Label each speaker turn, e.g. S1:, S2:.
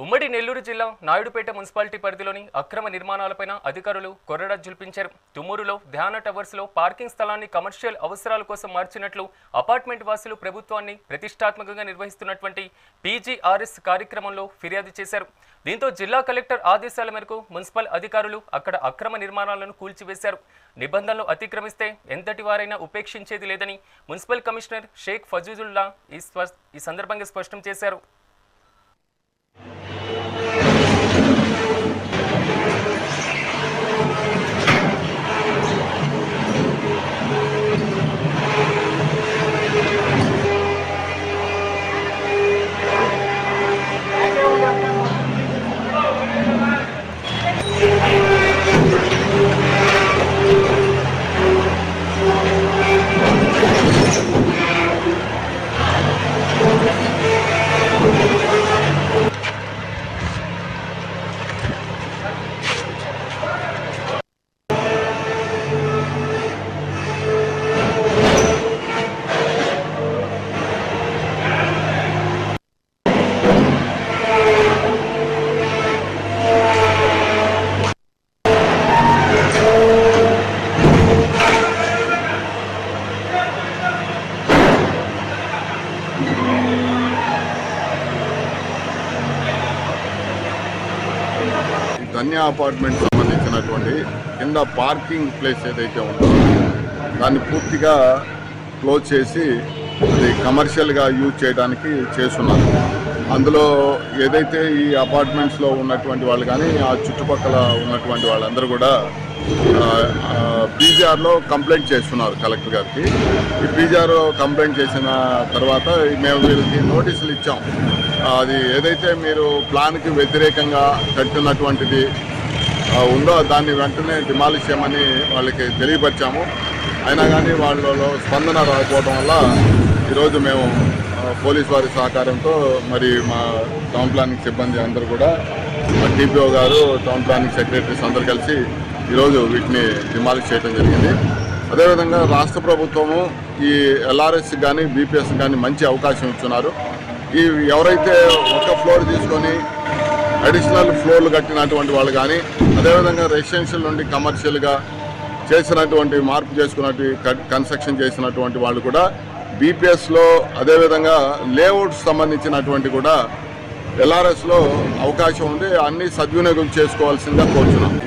S1: ఉమ్మడి నెల్లూరు జిల్లా నాయుడుపేట మున్సిపాలిటీ పరిధిలోని అక్రమ నిర్మాణాలపైన అధికారులు కొర్రడ జుల్పించారు. తుమ్మూరులో ధ్యాన టవర్స్లో పార్కింగ్ స్థలాన్ని కమర్షియల్ అవసరాల కోసం మార్చినట్లు అపార్ట్మెంట్ వాసులు ప్రభుత్వాన్ని ప్రతిష్టాత్మకంగా నిర్వహిస్తున్నటువంటి పీజీఆర్ఎస్ కార్యక్రమంలో ఫిర్యాదు చేశారు. దీంతో జిల్లా కలెక్టర్ ఆదేశాల మేరకు మున్సిపల్ అధికారులు అక్కడ అక్రమ నిర్మాణాలను కూల్చివేశారు. నిబంధనలు అతిక్రమిస్తే ఎంతటి వారైనా ఉపేక్షించేది లేదని మున్సిపల్ కమిషనర్ షేక్ ఫజూజుల్లా ఈ సందర్భంగా స్పష్టం చేశారు.
S2: ధన్య అపార్ట్మెంట్ సంబంధించినటువంటి కింద పార్కింగ్ ప్లేస్ ఏదైతే ఉందో దాన్ని పూర్తిగా క్లోజ్ చేసి అది కమర్షియల్గా యూజ్ చేయడానికి చేస్తున్నారు. అందులో ఏదైతే ఈ అపార్ట్మెంట్స్లో ఉన్నటువంటి వాళ్ళు కానీ ఆ చుట్టుపక్కల ఉన్నటువంటి వాళ్ళందరూ కూడా పీజీఆర్లో కంప్లైంట్ చేస్తున్నారు కలెక్టర్ గారికి. ఈ పీజీఆర్ కంప్లైంట్ చేసిన తర్వాత మేము వీళ్ళకి నోటీసులు ఇచ్చాం. అది ఏదైతే మీరు ప్లాన్కి వ్యతిరేకంగా కట్టినటువంటిది ఉందో దాన్ని వెంటనే డిమాలిష్ చేయమని వాళ్ళకి తెలియపరిచాము. అయినా కానీ వాళ్ళలో స్పందన రాకపోవడం వల్ల ఈరోజు మేము పోలీస్ వారి సహకారంతో మరి మా టౌన్ ప్లానింగ్ సిబ్బంది అందరూ కూడా టీపీఓ గారు, టౌన్ ప్లానింగ్ సెక్రటరీస్ అందరూ కలిసి ఈరోజు వీటిని డిమాలిష్ చేయడం జరిగింది. అదేవిధంగా రాష్ట్ర ప్రభుత్వము ఈ ఎల్ఆర్ఎస్ కానీ బీపీఎస్ కానీ మంచి అవకాశం ఇస్తున్నారు. ఈ ఎవరైతే ఒక ఫ్లోర్ తీసుకొని అడిషనల్ ఫ్లోర్లు కట్టినటువంటి వాళ్ళు కానీ, అదేవిధంగా రెసిడెన్షియల్ నుండి కమర్షియల్గా చేసినటువంటి మార్పు చేసుకున్నట్టు కన్స్ట్రక్షన్ చేసినటువంటి వాళ్ళు కూడా బీపీఎస్లో, అదేవిధంగా లేఅవుట్స్ సంబంధించినటువంటి కూడా ఎల్ఆర్ఎస్లో అవకాశం ఉంది. అన్ని సద్వినియోగం చేసుకోవాల్సిందిగా కోరుతున్నాం.